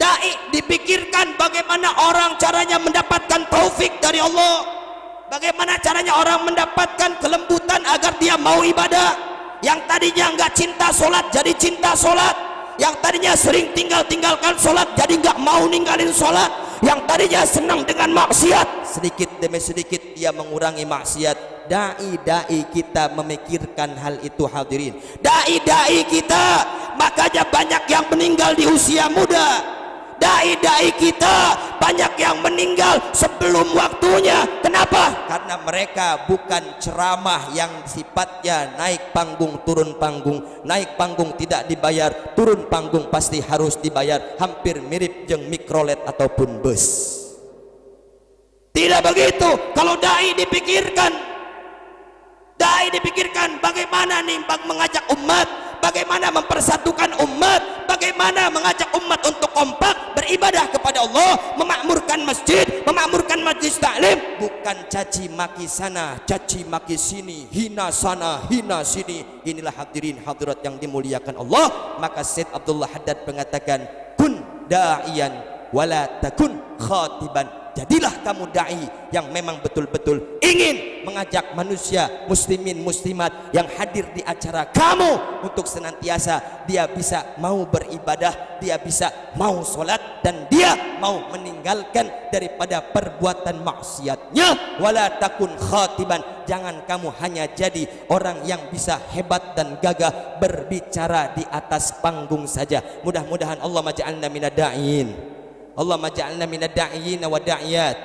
Da'i dipikirkan bagaimana orang caranya mendapatkan taufik dari Allah, bagaimana caranya orang mendapatkan kelembutan agar dia mau ibadah. Yang tadinya nggak cinta sholat jadi cinta sholat, yang tadinya sering tinggalkan sholat jadi nggak mau ninggalin sholat, yang tadinya senang dengan maksiat sedikit demi sedikit dia mengurangi maksiat. Dai-dai kita memikirkan hal itu hadirin. Dai-dai kita makanya banyak yang meninggal di usia muda. Dai-dai kita banyak yang meninggal sebelum waktunya. Kenapa? Karena mereka bukan ceramah yang sifatnya naik panggung turun panggung. Naik panggung tidak dibayar, turun panggung pasti harus dibayar. Hampir mirip jeung mikrolet ataupun bus. Tidak begitu. Kalau dai dipikirkan, bagaimana nih mengajak umat, bagaimana mempersatukan umat, bagaimana mengajak umat untuk kompak beribadah kepada Allah, memakmurkan masjid, memakmurkan majlis taklim, bukan caci maki sana, caci maki sini, hina sana, hina sini. Inilah hadirin hadirat yang dimuliakan Allah. Maka Syed Abdullah Haddad mengatakan, kun da'iyan wala takun khatiban. Jadilah kamu dai yang memang betul-betul ingin mengajak manusia muslimin muslimat yang hadir di acara kamu untuk senantiasa dia bisa mau beribadah, dia bisa mau sholat, dan dia mau meninggalkan daripada perbuatan maksiatnya. Wala takun khatiban, jangan kamu hanya jadi orang yang bisa hebat dan gagah berbicara di atas panggung saja. Mudah-mudahan Allah maj'alna minad da'in, Allah maj'alna minad da'iyyin wa da'iyat,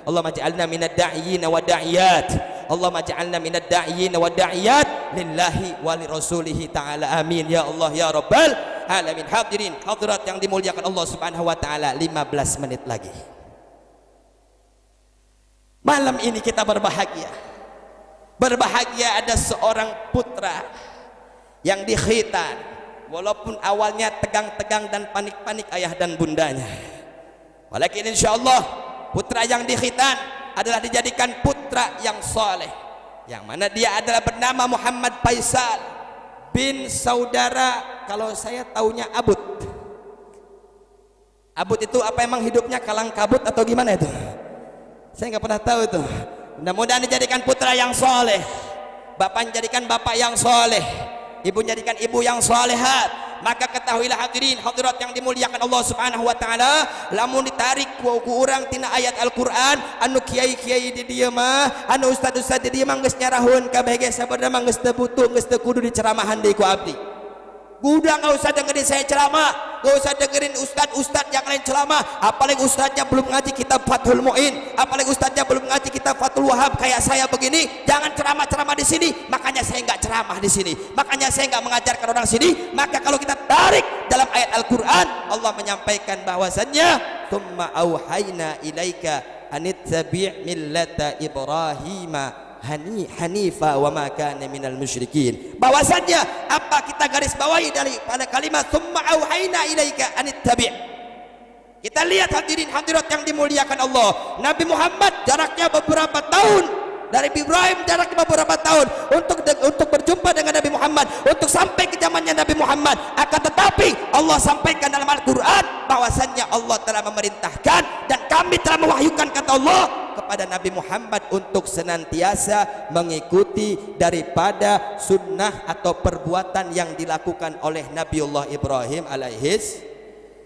Allah maj'alna minad da'iyyin wa da'iyat, Allah maj'alna minad da'iyyin wa da'iyat lillahi wa li rasulihi ta'ala. Amin ya Allah ya rabbal alamin. Hadirin hadirat yang dimuliakan Allah Subhanahu wa taala, 15 menit lagi. Malam ini kita berbahagia. Berbahagia ada seorang putra yang dikhitan, walaupun awalnya tegang-tegang dan panik-panik ayah dan bundanya. Walakin insyaallah putra yang dikhitan adalah dijadikan putra yang soleh, yang mana dia adalah bernama Muhammad Faisal bin saudara, kalau saya taunya Abud. Abud itu apa, emang hidupnya kalang kabut atau gimana itu? Saya nggak pernah tahu itu. Mudah-mudahan dijadikan putra yang soleh, bapak dijadikan bapak yang soleh, ibu jadikan ibu yang solehat. Maka ketahuilah hadirin hadirat yang dimuliakan Allah Subhanahu wa taala, lamun ditarik ku urang tina ayat Al-Qur'an, anu kiai-kiai di dieu mah, anu ustad-ustad di dieu mah geus nyarahun kabeh ge sabenerna mah geus teu butuh, geus teu kudu diceramahan deui ku abdi. Udah nggak usah dengerin saya ceramah, nggak usah dengerin ustad-ustad yang lain ceramah, apalagi ustadnya belum ngaji kitab Fathul Mu'in, apalagi ustadnya belum ngaji kitab Fathul Wahab kayak saya begini. Jangan ceramah-ceramah di sini. Makanya saya nggak ceramah di sini, makanya saya nggak mengajarkan orang sini. Maka kalau kita tarik dalam ayat Al-Quran, Allah menyampaikan bahwasannya tsumma auhayna ilaika anittabi' millata Ibrahima hanifa wa ma kana minal musyrikin. Bahwasannya apa kita garis bawahi dari pada kalimat tsumma auhayna ilaika anittabi'. Kita lihat hadirin hadirat yang dimuliakan Allah, Nabi Muhammad jaraknya beberapa tahun dari Ibrahim, jaraknya beberapa tahun untuk berjumpa dengan Nabi Muhammad, untuk sampai ke zamannya Nabi Muhammad. Akan tetapi Allah sampaikan dalam Al-Quran bahwasannya Allah telah memerintahkan dan kami telah mewahyukan, kata Allah, kepada Nabi Muhammad untuk senantiasa mengikuti daripada sunnah atau perbuatan yang dilakukan oleh Nabiullah Ibrahim alaihis.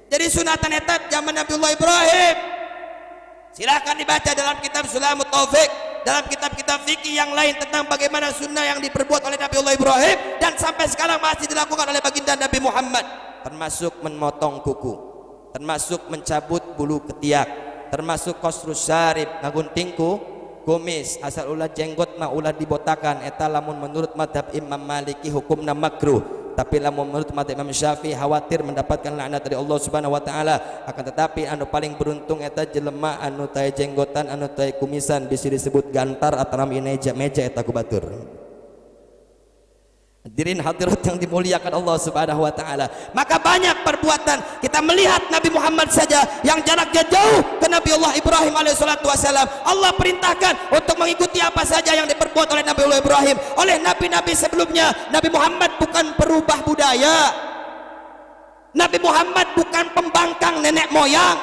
Jadi sunatan etat zaman Nabiullah Ibrahim silahkan dibaca dalam kitab Sulamut Taufik, dalam kitab-kitab fikih yang lain tentang bagaimana sunnah yang diperbuat oleh Nabiullah Ibrahim dan sampai sekarang masih dilakukan oleh baginda Nabi Muhammad, termasuk memotong kuku, termasuk mencabut bulu ketiak, termasuk qasrus syarib, ngaguntingku kumis, asal ulah jenggot mah ulah dibotakan. Eta lamun menurut madhab Imam Maliki hukumna makruh, tapi lamun menurut madhab Imam Syafi'i khawatir mendapatkan laknat dari Allah Subhanahu wa taala. Akan tetapi anu paling beruntung eta jelema anu taya jenggotan, anu taya kumisan, bisa disebut gantar atau meja eta ku batur. Hadirin hadirat yang dimuliakan Allah Subhanahu wa taala. Maka banyak perbuatan kita melihat Nabi Muhammad saja yang jaraknya jauh ke Nabiullah Ibrahim alaihissalatu wassalam. Allah perintahkan untuk mengikuti apa saja yang diperbuat oleh Nabiullah Ibrahim, oleh nabi-nabi sebelumnya. Nabi Muhammad bukan perubah budaya. Nabi Muhammad bukan pembangkang nenek moyang.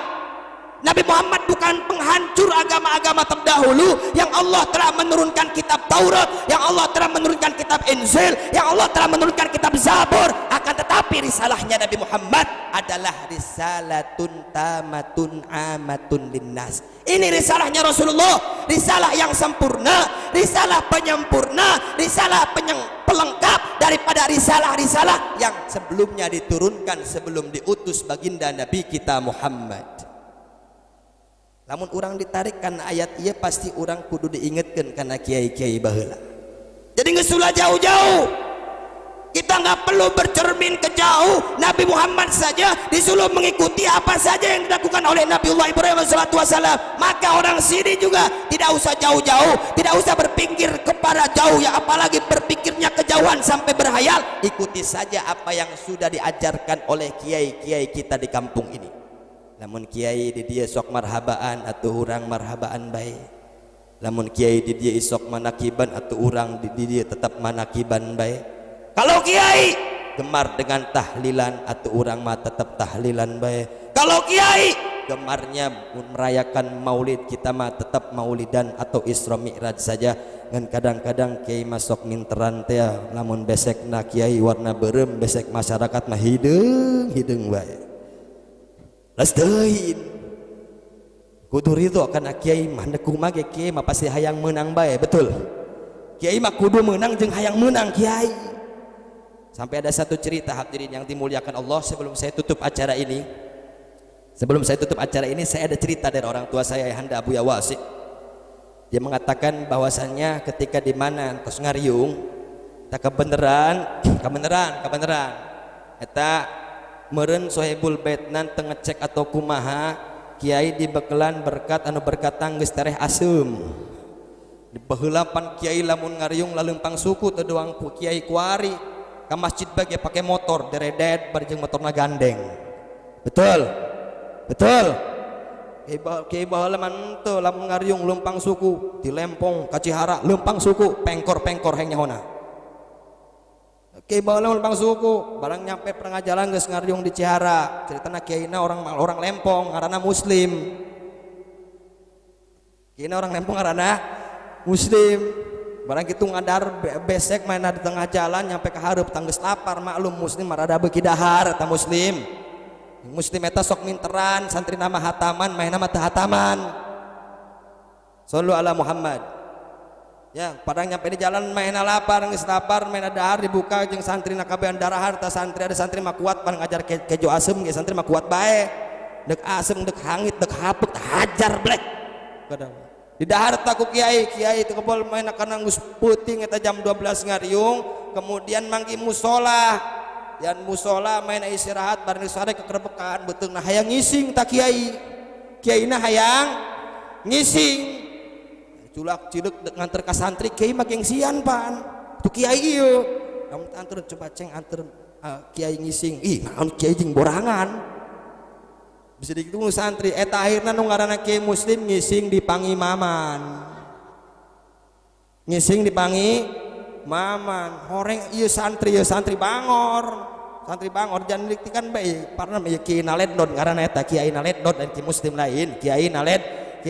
Nabi Muhammad bukan penghancur agama-agama terdahulu yang Allah telah menurunkan kitab Taurat, yang Allah telah menurunkan kitab Injil, yang Allah telah menurunkan kitab Zabur. Akan tetapi risalahnya Nabi Muhammad adalah risalatun tamatun amatun linnas. Ini risalahnya Rasulullah, risalah yang sempurna, risalah penyempurna, risalah pelengkap daripada risalah-risalah yang sebelumnya diturunkan sebelum diutus baginda Nabi kita Muhammad. Namun orang ditarikkan ayat ia pasti orang kudu diingatkan karena kiai-kiai baheula. Jadi ngesulah jauh-jauh. Kita nggak perlu bercermin ke jauh. Nabi Muhammad saja disuruh mengikuti apa saja yang dilakukan oleh Nabiullah Ibrahim alaihissalam. Maka orang sini juga tidak usah jauh-jauh, tidak usah berpikir kepada jauh ya, apalagi berpikirnya kejauhan sampai berhayal. Ikuti saja apa yang sudah diajarkan oleh kiai-kiai kita di kampung ini. Lamun kiai di dia sok marhabaan atau orang marhabaan baik. Lamun kiai di dia isok manakiban atau orang di dia tetap manakiban baik. Kalau kiai gemar dengan tahlilan atau orang mah tetap tahlilan baik. Kalau kiai gemarnya merayakan maulid, kita mah tetap maulidan atau Isra Mi'raj saja. Dan kadang-kadang kiai masuk minteran teh lamun besek na kiai warna berem, besek masyarakat mah hidung baik. Lastein kudu ridho karena kiai mah nekung mah kiai mah pasti hayang menang bae, betul. Kiai mah kudu menang jeung hayang menang kiai. Sampai ada satu cerita hadirin yang dimuliakan Allah, sebelum saya tutup acara ini. Sebelum saya tutup acara ini saya ada cerita dari orang tua saya Ayahanda Abu Yawasi. Dia mengatakan bahwasannya ketika di mana tos ngariung tak kebenaran eta meureun sohibul baitnan teu ngecek atau kumaha kiai dibekelan berkat anu berkatang geus tareh asem. Di baheulapan kiai lamun ngariung laleumpang suku teu doang ku kiai kuari ka masjid bage pake motor deredet bari jeung motorna gandeng. Betul. Kiai baheula man teu lamun ngariung leumpang suku di Lempong ka Cihara leumpang suku pengkor heng nyahona. Kiai baheula leumpang suku barang nyampe perengah jalan geus ngariung di Cihara ceritana kiaina orang Lempong ngaranna Muslim. Kiaina orang Lempong ngaranna Muslim. Barang kitu ngadar besek main di tengah jalan nyampe ka hareup tanggeus lapar, maklum Muslim marada beuki dahar eta Muslim. Muslim eta sok minteran santri nama hataman main nama teu hataman. Sallu ala Muhammad. Ya, padang nyampe di jalan main lapar, geus lapar, main dahar dibuka jeung santrina kabehan darahar, tah santri ada santri mah kuat pan ngajar kejo asem ge santri mah kuat bae. Deuk asem, deuk hangit, deuk hapuk hajar blek. Kadang di dahar tah ku kiai teu kebol main kana geus peuting eta jam 12 ngariung, kemudian manggi musola. Yan musola main istirahat bareng sare kekerebekan beteungna hayang ngising tah kiai. Kiaina hayang ngising. Culak ciluk nganter ka santri kiai mah gengsian pan tu kiai ieu lamun anter coba ceng anter kiai ngising ih naon kiai jeung borangan bisa dikitu santri eta akhirna nu ngaranna kiai Muslim ngising di pangimaman horeng ieu santri bangor jangan diktikan bae parna kiai naledon ngaranna eta kiai naledon dan kiai Muslim lain kiai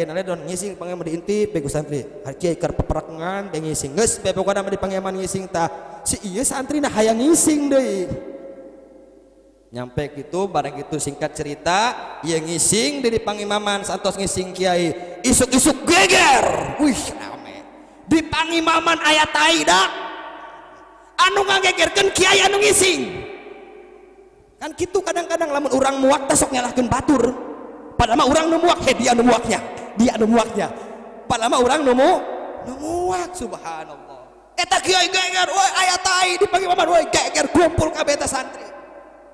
naledon ngising pangeman diintip begu santri kiai keur peperangan teh ngising geus bae pokona mah di pangeman ngising tah si ieu santrina hayang ngising deui nyampe kitu bareng kitu singkat cerita ieu ngising di pangimaman santos ngising kiai isuk-isuk geger wih rame di pangimaman aya tai da anu ngagegerkeun kiai anu ngising kan kitu kadang-kadang lamun urang muak teh sok nyalahkeun batur padahal mah urang nu muak dia nu muaknya padahal mah urang nu muak subhanallah eta kiai geger woi aya tai di pangimaman woi geger kumpul kabeh eta santri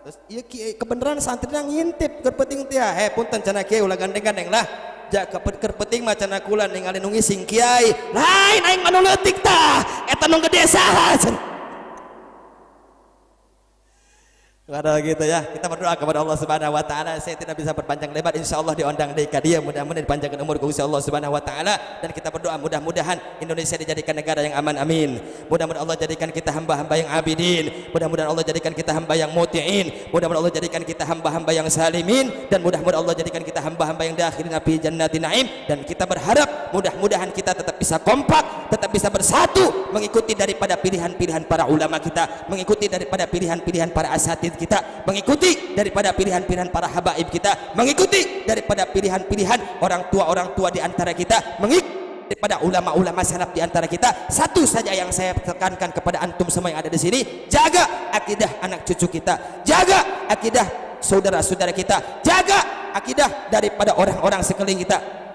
terus ieu kiai kebenaran santrina ngintip keur peuting teh punten cenah kiai ulah gandeng-gandeng lah ja keur peuting mah cenah kula ningali nu ngising kiai lain aing mah nu leutik tah eta nu gede saha Kalau gitu ya, kita berdoa kepada Allah Subhanahu wa taala. Saya tidak bisa berpanjang lebar, insyaallah diundang deui ka dieu, mudah-mudahan dipanjangkeun umur ku Gusti Allah Subhanahu wa taala, dan kita berdoa mudah-mudahan Indonesia dijadikan negara yang aman, amin. Mudah-mudahan Allah jadikan kita hamba-hamba yang abidin, mudah-mudahan Allah jadikan kita hamba yang muti'in, mudah-mudahan Allah jadikan kita hamba-hamba yang salimin, dan mudah-mudahan Allah jadikan kita hamba-hamba yang dakhilina fi jannatin na'im. Dan kita berharap mudah-mudahan kita tetap bisa kompak, tetap bisa bersatu, mengikuti daripada pilihan-pilihan para ulama kita, mengikuti daripada pilihan-pilihan para asatidz kita, mengikuti daripada pilihan-pilihan para habaib kita, mengikuti daripada pilihan-pilihan orang tua di antara kita, mengikuti daripada ulama-ulama salaf di antara kita. Satu saja yang saya tekankan kepada antum semua yang ada di sini, jaga akidah anak cucu kita, jaga akidah saudara-saudara kita, jaga akidah daripada orang-orang sekeliling kita.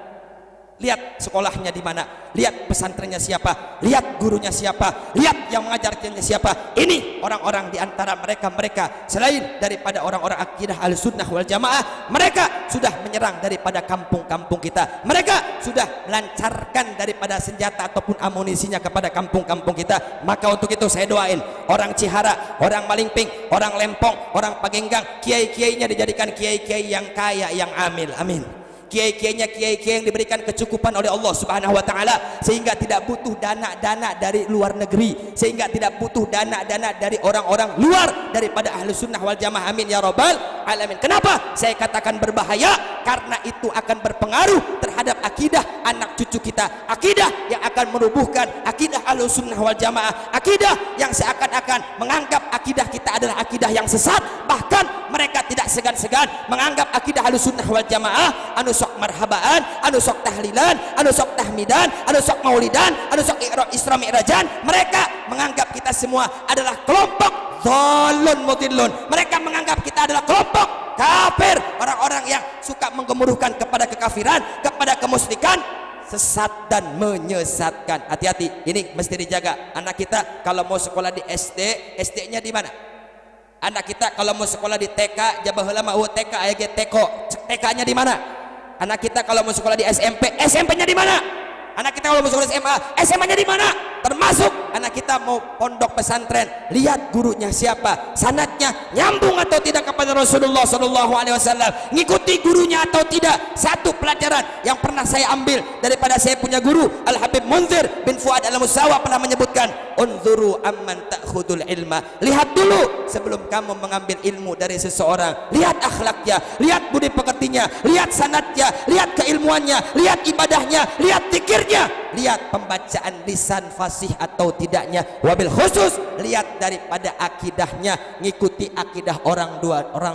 Lihat sekolahnya di mana, lihat pesantrennya siapa, lihat gurunya siapa, lihat yang mengajarkannya siapa. Ini orang-orang di antara mereka selain daripada orang-orang akidah Ahlussunnah wal Jamaah, mereka sudah menyerang daripada kampung-kampung kita, mereka sudah melancarkan daripada senjata ataupun amunisinya kepada kampung-kampung kita. Maka untuk itu saya doain orang Cihara, orang Malingping, orang Lempong, orang Pagenggang, kiai-kiainya dijadikan kiai-kiai yang kaya, yang amil, amin. Kiai-kiainya kiai-kiai yang diberikan kecukupan oleh Allah Subhanahu wa taala, sehingga tidak butuh dana-dana dari luar negeri, sehingga tidak butuh dana-dana dari orang-orang luar daripada Ahlussunnah wal Jamaah, amin ya rabbal alamin. Kenapa saya katakan berbahaya? Karena itu akan berpengaruh terhadap akidah anak cucu kita, akidah yang akan merubuhkan akidah Ahlussunnah wal Jamaah, akidah yang seakan-akan menganggap akidah kita adalah akidah yang sesat. Bahkan mereka tidak segan-segan menganggap akidah Ahlussunnah wal Jamaah anu sok marhabaan, anu sok tahlilan, anu sok tahmidan, anu sok maulidan, anu sok Isra Mi'rajan. Mereka menganggap kita semua adalah kelompok dhalun mudillun. Mereka menganggap kita adalah kelompok kafir, orang-orang yang suka menggemuruhkan kepada kekafiran, kepada kemusyrikan, sesat dan menyesatkan. Hati-hati, ini mesti dijaga. Anak kita kalau mau sekolah di SD, SD-nya di mana? Anak kita kalau mau sekolah di TK, jabah heula mah TK aya ge TK-nya di mana? Anak kita kalau mau sekolah di SMP, SMP-nya di mana? Anak kita kalau mau sekolah di SMA, SMA-nya di mana? Termasuk anak kita mau pondok pesantren, lihat gurunya siapa, sanadnya nyambung atau tidak kepada Rasulullah Sallallahu Alaihi Wasallam, ngikuti gurunya atau tidak. Satu pelajaran yang pernah saya ambil daripada saya punya guru Al Habib Munzir bin Fuad Al Musawa pernah menyebutkan, unzuru amman ta'khudul ilma. Lihat dulu sebelum kamu mengambil ilmu dari seseorang, lihat akhlaknya, lihat budi pekertinya, lihat sanadnya, lihat keilmuannya, lihat ibadahnya, lihat zikirnya, lihat pembacaan lisan fasih atau tidaknya, wabil khusus lihat daripada akidahnya, ngikuti akidah orang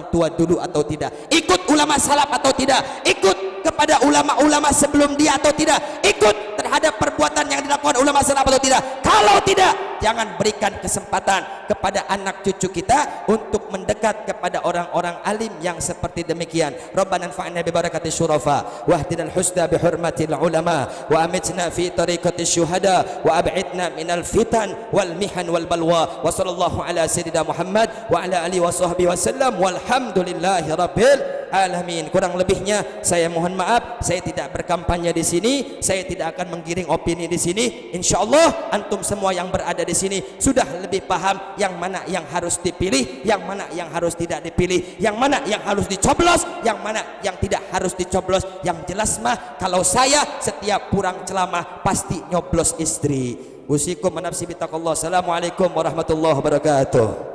tua dulu atau tidak, ikut ulama salaf atau tidak, ikut kepada ulama-ulama sebelum dia atau tidak, ikut terhadap perbuatan yang dilakukan ulama salaf atau tidak. Kalau tidak, jangan berikan kesempatan kepada anak cucu kita untuk mendekat kepada orang-orang alim yang seperti demikian. Rabbana anfa'na bi barakati syurafa wahdinal husna bi hurmatil ulama wa amitna fi tariqati syuhada wa ab'idna minal fitan wal mihan wal balwa wa sallallahu ala sayyidina Muhammad wa ala alihi wa sahbihi wasallam walhamdulillahi rabbil alamin. Kurang lebihnya saya mohon maaf, saya tidak berkampanye di sini, saya tidak akan menggiring opini di sini. Insyaallah antum semua yang berada di sini sudah lebih paham yang mana yang harus dipilih, yang mana yang harus tidak dipilih, yang mana yang harus dicoblos, yang mana yang tidak harus dicoblos. Yang jelas mah kalau saya setiap pulang ceramah pasti nyoblos istri. Usikum nafsi bitaqallah. Assalamualaikum warahmatullahi wabarakatuh.